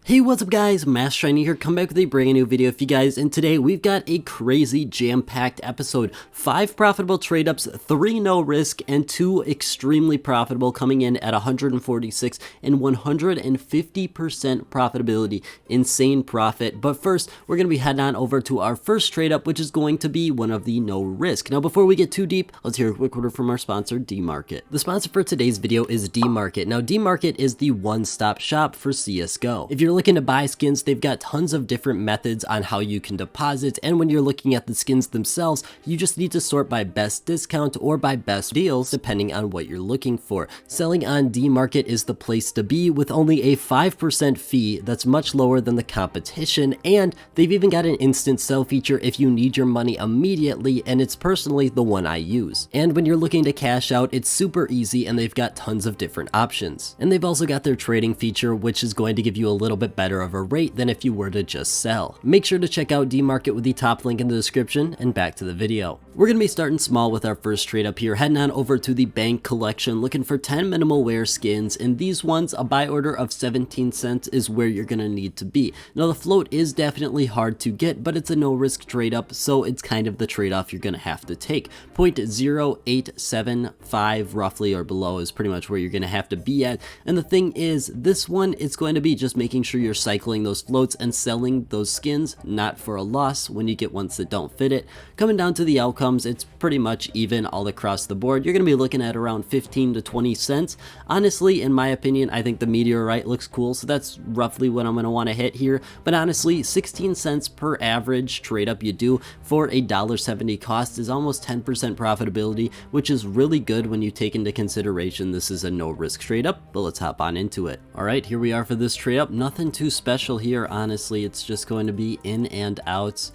Hey, what's up guys, Master Shiny here, come back with a brand new video for you guys, and today we've got a crazy jam-packed episode. 5 profitable trade ups, 3 no risk, and 2 extremely profitable, coming in at 146 and 150% profitability. Insane profit. But first, we're going to be heading on over to our first trade up, which is going to be one of the no risk. Now before we get too deep, let's hear a quick word from our sponsor, DMarket. The sponsor for today's video is DMarket. Now DMarket is the one-stop shop for CSGO. If you're looking to buy skins, they've got tons of different methods on how you can deposit, and when you're looking at the skins themselves, you just need to sort by best discount or by best deals depending on what you're looking for. Selling on DMarket is the place to be, with only a 5% fee that's much lower than the competition, and they've even got an instant sell feature if you need your money immediately, and it's personally the one I use. And when you're looking to cash out, it's super easy and they've got tons of different options. And they've also got their trading feature, which is going to give you a little bit better of a rate than if you were to just sell. Make sure to check out DMarket with the top link in the description, and back to the video. We're going to be starting small with our first trade up here, heading on over to the bank collection, looking for 10 minimal wear skins, and these ones, a buy order of 17 cents is where you're going to need to be. Now the float is definitely hard to get, but it's a no risk trade up, so it's kind of the trade-off you're going to have to take. 0.0875 roughly or below is pretty much where you're going to have to be at, and the thing is, this one, it's going to be just making sure you're cycling those floats and selling those skins, not for a loss when you get ones that don't fit it. Coming down to the outcomes, it's pretty much even all across the board. You're going to be looking at around 15 to 20 cents. Honestly, in my opinion, I think the meteorite looks cool, so that's roughly what I'm going to want to hit here. But honestly, 16 cents per average trade up you do for a $1.70 cost is almost 10% profitability, which is really good when you take into consideration this is a no risk trade up. But let's hop on into it. All right, here we are for this trade up. Nothing too special here, honestly. It's just going to be in and outs.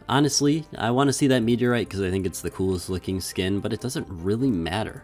Honestly, I want to see that meteorite because I think it's the coolest looking skin, but it doesn't really matter.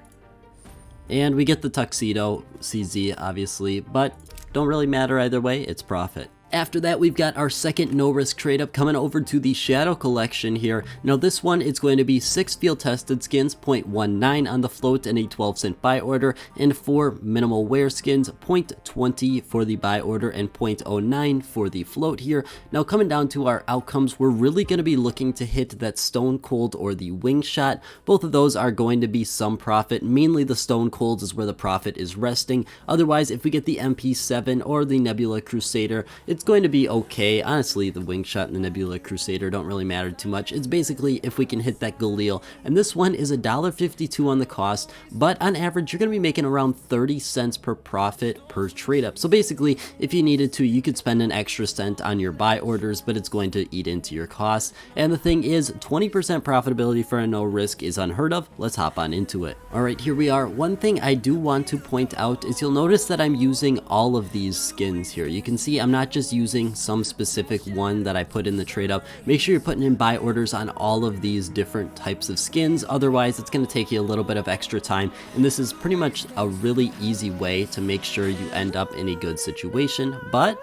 And we get the tuxedo CZ, obviously, but don't really matter either way, it's profit. After that, we've got our second no-risk trade-up coming over to the Shadow Collection here. Now this one, it's going to be 6 field-tested skins, 0.19 on the float and a 12-cent buy order, and 4 minimal wear skins, 0.20 for the buy order and 0.09 for the float here. Now coming down to our outcomes, we're really going to be looking to hit that Stone Cold or the Wing Shot. Both of those are going to be some profit. Mainly the Stone Cold is where the profit is resting. Otherwise, if we get the MP7 or the Nebula Crusader, it's going to be okay. Honestly, the Wing Shot and the Nebula Crusader don't really matter too much. It's basically if we can hit that Galil, and this one is $1.52 on the cost, but on average you're going to be making around 30 cents per profit per trade up. So basically, if you needed to, you could spend an extra cent on your buy orders, but it's going to eat into your costs. And the thing is, 20% profitability for a no risk is unheard of. Let's hop on into it. All right, here we are. One thing I do want to point out is you'll notice that I'm using all of these skins here. You can see I'm not just using some specific one that I put in the trade up. Make sure you're putting in buy orders on all of these different types of skins, otherwise it's going to take you a little bit of extra time, and this is pretty much a really easy way to make sure you end up in a good situation. But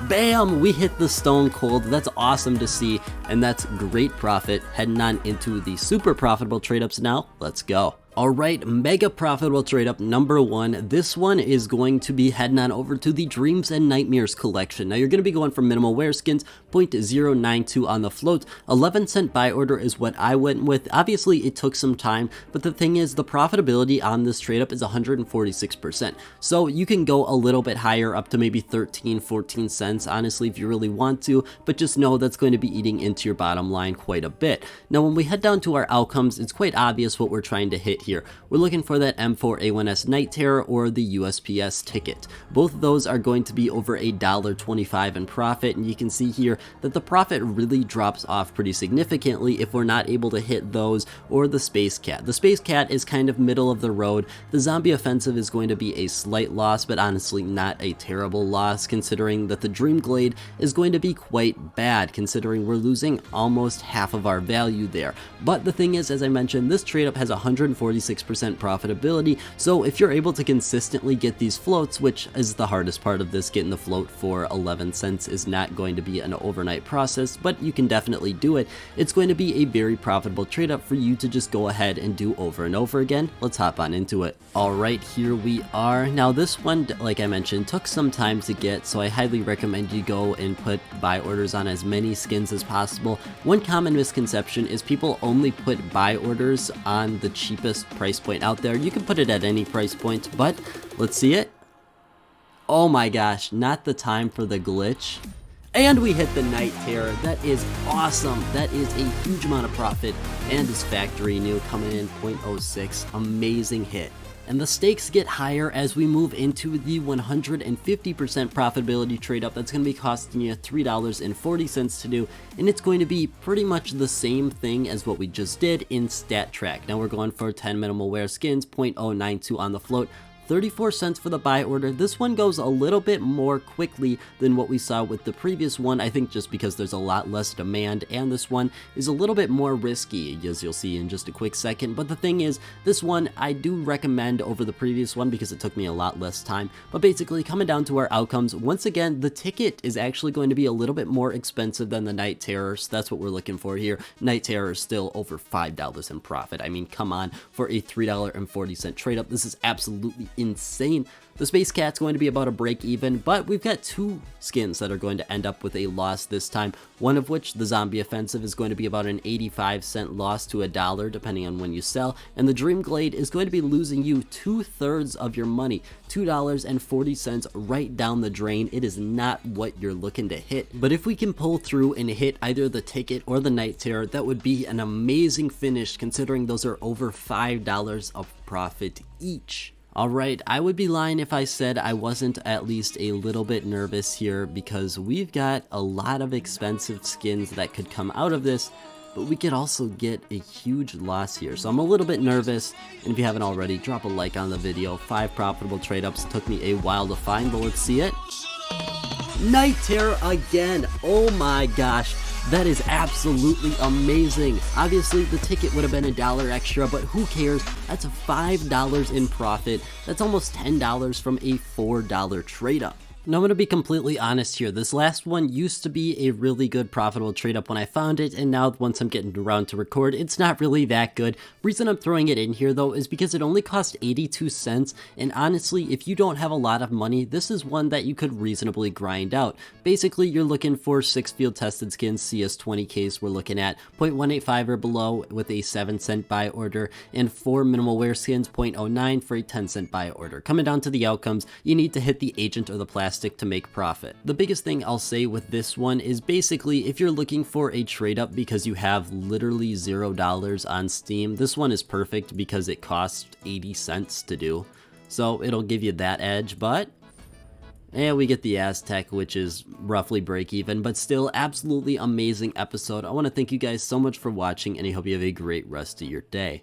bam, we hit the Stone Cold. That's awesome to see, and that's great profit. Heading on into the super profitable trade ups now. Let's go. Alright, mega profitable trade up number 1. This one is going to be heading on over to the Dreams and Nightmares collection. Now you're going to be going for minimal wear skins, 0.092 on the float. 11-cent buy order is what I went with. Obviously it took some time, but the thing is, the profitability on this trade up is 146%. So you can go a little bit higher, up to maybe 13, 14 cents, honestly, if you really want to, but just know that's going to be eating into your bottom line quite a bit. Now when we head down to our outcomes, it's quite obvious what we're trying to hit here. We're looking for that M4A1S Night Terror or the USPS ticket. Both of those are going to be over $1.25 in profit, and you can see here that the profit really drops off pretty significantly if we're not able to hit those or the Space Cat. The Space Cat is kind of middle of the road. The Zombie Offensive is going to be a slight loss, but honestly not a terrible loss, considering that the Dream Glade is going to be quite bad, considering we're losing almost half of our value there. But the thing is, as I mentioned, this trade up has 140 46% profitability. So if you're able to consistently get these floats, which is the hardest part of this, getting the float for 11 cents is not going to be an overnight process, but you can definitely do it. It's going to be a very profitable trade up for you to just go ahead and do over and over again. Let's hop on into it. All right, here we are. Now this one, like I mentioned, took some time to get, so I highly recommend you go and put buy orders on as many skins as possible. One common misconception is people only put buy orders on the cheapest price point out there. You can put it at any price point, but let's see it. Oh my gosh, not the time for the glitch. And we hit the Night Terror. That is awesome. That is a huge amount of profit, and is factory new, coming in 0.06. Amazing hit. And the stakes get higher as we move into the 150% profitability trade up. That's going to be costing you $3.40 to do, and it's going to be pretty much the same thing as what we just did in Stat Track. Now we're going for 10 minimal wear skins, 0.092 on the float, 34 cents for the buy order. This one goes a little bit more quickly than what we saw with the previous one, I think just because there's a lot less demand, and this one is a little bit more risky, as you'll see in just a quick second. But the thing is, this one I do recommend over the previous one because it took me a lot less time. But basically, coming down to our outcomes, once again, the ticket is actually going to be a little bit more expensive than the Night Terror, so that's what we're looking for here. Night Terror is still over $5 in profit. I mean, come on, for a $3.40 trade up, this is absolutely insane. The Space Cat's going to be about a break even, but we've got two skins that are going to end up with a loss this time. One of which, the Zombie Offensive, is going to be about an 85-cent loss to $1 depending on when you sell, and the Dream Glade is going to be losing you 2/3 of your money, $2.40 right down the drain. It is not what you're looking to hit, but if we can pull through and hit either the ticket or the Night Terror, that would be an amazing finish considering those are over $5 of profit each. Alright, I would be lying if I said I wasn't at least a little bit nervous here, because we've got a lot of expensive skins that could come out of this, but we could also get a huge loss here. So I'm a little bit nervous, and if you haven't already, drop a like on the video. 5 profitable trade ups, took me a while to find, but let's see it. Night Terror again, oh my gosh. That is absolutely amazing. Obviously, the ticket would have been $1 extra, but who cares? That's $5 in profit. That's almost $10 from a $4 trade up. Now I'm going to be completely honest here, this last one used to be a really good profitable trade up when I found it, and now once I'm getting around to record, it's not really that good. Reason I'm throwing it in here though is because it only cost 82 cents, and honestly, if you don't have a lot of money, this is one that you could reasonably grind out. Basically, you're looking for 6 field tested skins, CS20 case we're looking at, 0.185 or below with a 7-cent buy order, and 4 minimal wear skins, 0.09 for a 10-cent buy order. Coming down to the outcomes, you need to hit the agent or the plastic to make profit. The biggest thing I'll say with this one is basically if you're looking for a trade up because you have literally $0 on Steam, this one is perfect because it costs 80 cents to do. So it'll give you that edge, but and we get the Aztec, which is roughly break even, but still absolutely amazing episode. I want to thank you guys so much for watching, and I hope you have a great rest of your day.